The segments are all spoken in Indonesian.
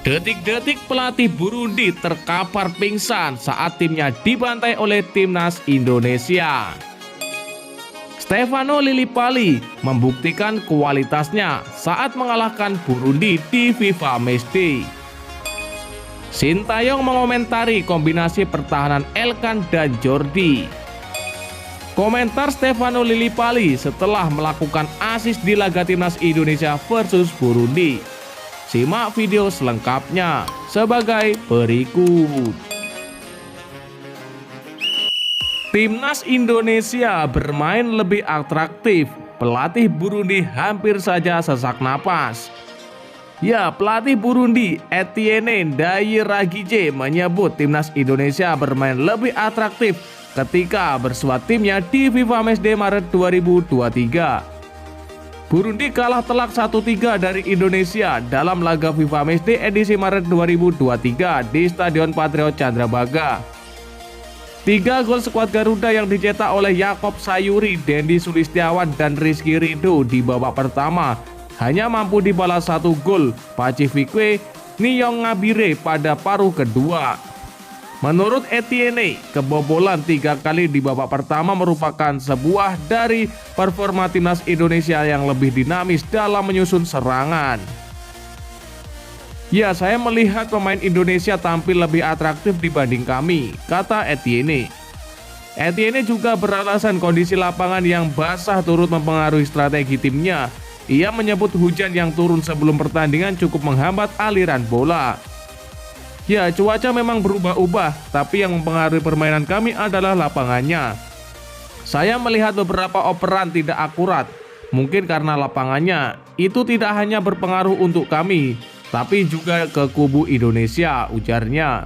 Detik-detik pelatih Burundi terkapar pingsan saat timnya dibantai oleh timnas Indonesia. Stefano Lillipali membuktikan kualitasnya saat mengalahkan Burundi di FIFA Matchday. Sintayong mengomentari kombinasi pertahanan Elkan dan Jordi. Komentar Stefano Lillipali setelah melakukan assist di laga timnas Indonesia versus Burundi. Simak video selengkapnya sebagai berikut. Timnas Indonesia bermain lebih atraktif. Pelatih Burundi hampir saja sesak napas. Ya, pelatih Burundi Etienne Ndayiragije menyebut timnas Indonesia bermain lebih atraktif ketika bersuat timnya di FIFA Matchday Maret 2023. Burundi kalah telak 1-3 dari Indonesia dalam laga FIFA Matchday edisi Maret 2023 di Stadion Patriot Candrabaga. 3 gol skuad Garuda yang dicetak oleh Yakob Sayuri, Dendi Sulistiawan, dan Rizky Ridho di babak pertama hanya mampu dibalas 1 gol Pacifique Niyong Ngabire pada paruh kedua. Menurut Etienne, kebobolan 3 kali di babak pertama merupakan sebuah dari performa timnas Indonesia yang lebih dinamis dalam menyusun serangan. Ya, saya melihat pemain Indonesia tampil lebih atraktif dibanding kami, kata Etienne. Etienne juga beralasan kondisi lapangan yang basah turut mempengaruhi strategi timnya. Ia menyebut hujan yang turun sebelum pertandingan cukup menghambat aliran bola. Ya, cuaca memang berubah-ubah, tapi yang mempengaruhi permainan kami adalah lapangannya. Saya melihat beberapa operan tidak akurat, mungkin karena lapangannya. Itu tidak hanya berpengaruh untuk kami, tapi juga ke kubu Indonesia, ujarnya.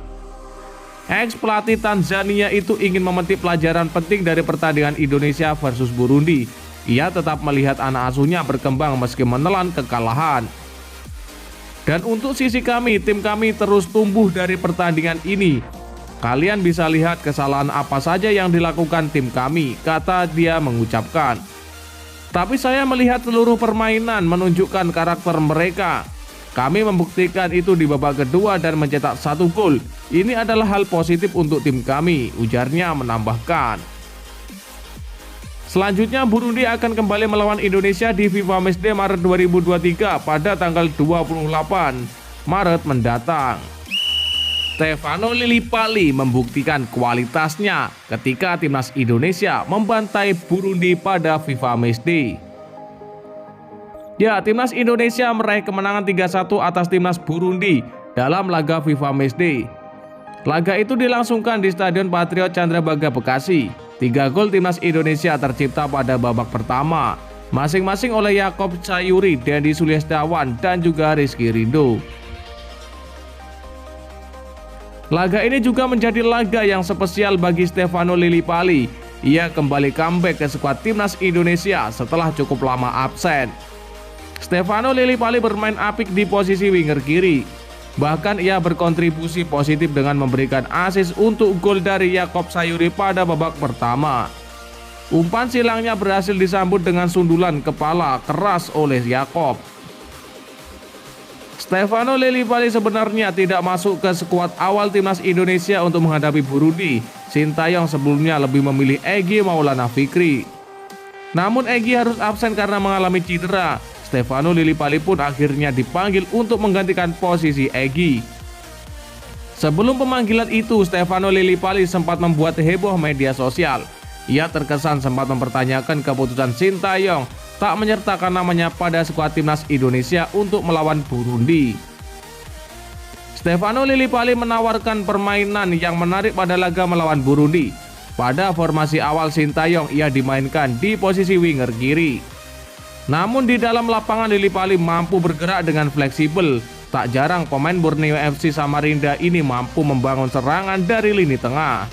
Ex-pelatih Tanzania itu ingin memetik pelajaran penting dari pertandingan Indonesia versus Burundi. Ia tetap melihat anak asuhnya berkembang meski menelan kekalahan. Dan untuk sisi kami, tim kami terus tumbuh dari pertandingan ini. Kalian bisa lihat kesalahan apa saja yang dilakukan tim kami, kata dia mengucapkan. Tapi saya melihat seluruh permainan menunjukkan karakter mereka. Kami membuktikan itu di babak kedua dan mencetak 1 gol. Ini adalah hal positif untuk tim kami, ujarnya menambahkan. Selanjutnya Burundi akan kembali melawan Indonesia di FIFA Matchday Maret 2023 pada tanggal 28 Maret mendatang. Stefano Lillipali membuktikan kualitasnya ketika timnas Indonesia membantai Burundi pada FIFA Matchday. Ya, timnas Indonesia meraih kemenangan 3-1 atas timnas Burundi dalam laga FIFA Matchday. Laga itu dilangsungkan di Stadion Patriot Candrabaga, Bekasi. 3 gol timnas Indonesia tercipta pada babak pertama, masing-masing oleh Yakob Sayuri, Dendi Sulistiawan, dan juga Rizky Ridho. Laga ini juga menjadi laga yang spesial bagi Stefano Lillipali. Ia kembali comeback ke skuad timnas Indonesia setelah cukup lama absen. Stefano Lillipali bermain apik di posisi winger kiri. Bahkan ia berkontribusi positif dengan memberikan assist untuk gol dari Yakob Sayuri pada babak pertama. Umpan silangnya berhasil disambut dengan sundulan kepala keras oleh Yakob. Stefano Lillipali sebenarnya tidak masuk ke skuad awal timnas Indonesia untuk menghadapi Burundi. Sintayong sebelumnya lebih memilih Egy Maulana Fikri. Namun Egy harus absen karena mengalami cedera. Stefano Lillipali pun akhirnya dipanggil untuk menggantikan posisi Egy. Sebelum pemanggilan itu, Stefano Lillipali sempat membuat heboh media sosial. Ia terkesan sempat mempertanyakan keputusan Sintayong tak menyertakan namanya pada skuad timnas Indonesia untuk melawan Burundi. Stefano Lillipali menawarkan permainan yang menarik pada laga melawan Burundi. Pada formasi awal Sintayong ia dimainkan di posisi winger kiri. Namun di dalam lapangan Lillipali mampu bergerak dengan fleksibel. Tak jarang pemain Borneo FC Samarinda ini mampu membangun serangan dari lini tengah.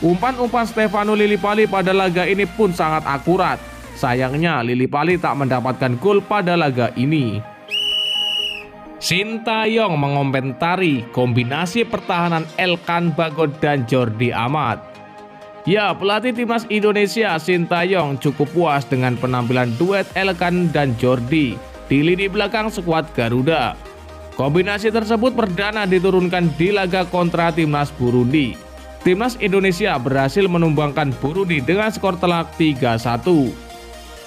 Umpan-umpan Stefano Lillipali pada laga ini pun sangat akurat. Sayangnya Lillipali tak mendapatkan gol pada laga ini. Sintayong mengomentari kombinasi pertahanan Elkan Bagot dan Jordi Amat. Ya, pelatih timnas Indonesia Sintayong cukup puas dengan penampilan duet Elkan dan Jordi di lini belakang skuad Garuda. Kombinasi tersebut perdana diturunkan di laga kontra timnas Burundi. Timnas Indonesia berhasil menumbangkan Burundi dengan skor telak 3-1.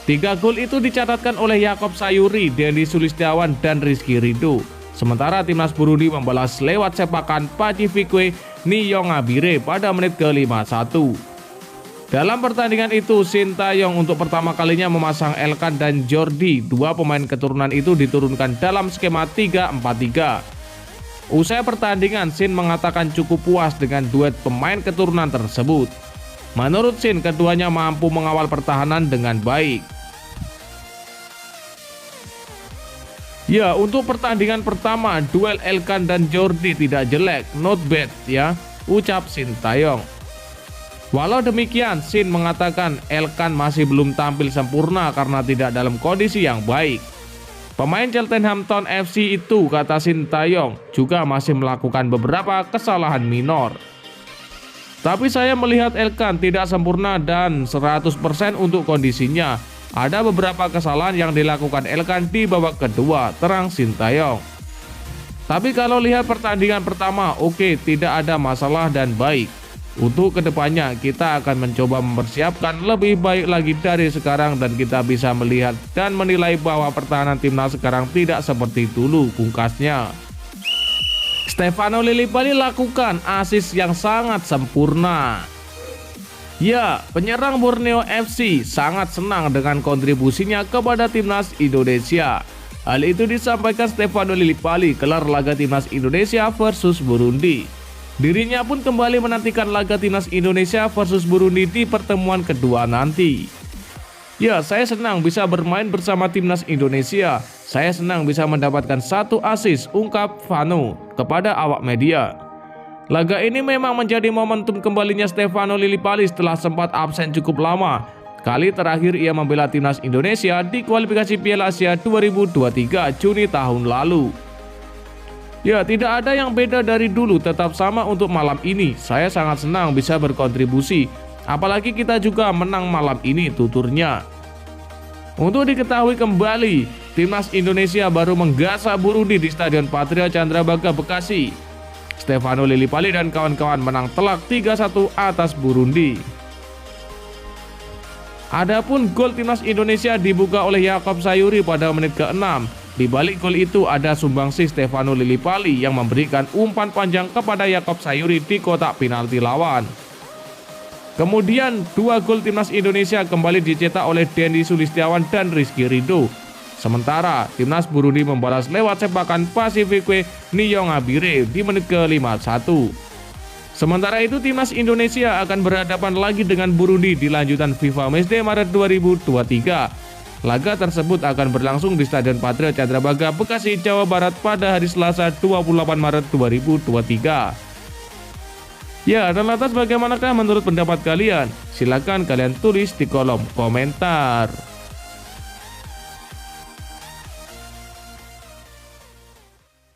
3 gol itu dicatatkan oleh Yakob Sayuri, Dendi Sulistiawan, dan Rizky Ridho. Sementara timnas Burundi membalas lewat sepakan Pacifique Niyongabire pada menit ke-51. Dalam pertandingan itu, Sintayong untuk pertama kalinya memasang Elkan dan Jordi. Dua pemain keturunan itu diturunkan dalam skema 3-4-3. Usai pertandingan, Sin mengatakan cukup puas dengan duet pemain keturunan tersebut. Menurut Sin, keduanya mampu mengawal pertahanan dengan baik. Ya, untuk pertandingan pertama, duel Elkan dan Jordi tidak jelek, not bad ya, ucap Sintayong. Walau demikian, Sin mengatakan Elkan masih belum tampil sempurna karena tidak dalam kondisi yang baik. Pemain Cheltenham FC itu, kata Sintayong, juga masih melakukan beberapa kesalahan minor. Tapi saya melihat Elkan tidak sempurna dan 100% untuk kondisinya. Ada beberapa kesalahan yang dilakukan Elkan di babak kedua, terang Sintayong. Tapi kalau lihat pertandingan pertama, oke, tidak ada masalah dan baik. Untuk kedepannya kita akan mencoba mempersiapkan lebih baik lagi dari sekarang dan kita bisa melihat dan menilai bahwa pertahanan timnas sekarang tidak seperti dulu, pungkasnya. Stefano Lillipali lakukan assist yang sangat sempurna. Ya, penyerang Borneo FC sangat senang dengan kontribusinya kepada timnas Indonesia. Hal itu disampaikan Stefano Lillipali kelar laga timnas Indonesia versus Burundi. Dirinya pun kembali menantikan laga timnas Indonesia versus Burundi di pertemuan kedua nanti. Ya, saya senang bisa bermain bersama timnas Indonesia. Saya senang bisa mendapatkan 1 assist, ungkap Vano kepada awak media. Laga ini memang menjadi momentum kembalinya Stefano Lillipali setelah sempat absen cukup lama. Kali terakhir ia membela timnas Indonesia di kualifikasi Piala Asia 2023 Juni tahun lalu. Ya, tidak ada yang beda dari dulu, tetap sama untuk malam ini. Saya sangat senang bisa berkontribusi. Apalagi kita juga menang malam ini, tuturnya. Untuk diketahui kembali, timnas Indonesia baru menggasak Burundi di Stadion Patria Candrabaga, Bekasi. Stefano Lillipali dan kawan-kawan menang telak 3-1 atas Burundi. Adapun gol timnas Indonesia dibuka oleh Yakob Sayuri pada menit ke-6. Di balik gol itu ada sumbangsi Stefano Lillipali yang memberikan umpan panjang kepada Yakob Sayuri di kotak penalti lawan. Kemudian 2 gol timnas Indonesia kembali dicetak oleh Dendi Sulistiawan dan Rizky Ridho. Sementara timnas Burundi membalas lewat sepakan Pacifique Niyongabire di menit ke-51. Sementara itu timnas Indonesia akan berhadapan lagi dengan Burundi di lanjutan FIFA Matchday Maret 2023. Laga tersebut akan berlangsung di Stadion Patria Candrabaga, Bekasi, Jawa Barat pada hari Selasa 28 Maret 2023. Ya, dan lantas bagaimanakah menurut pendapat kalian? Silakan kalian tulis di kolom komentar.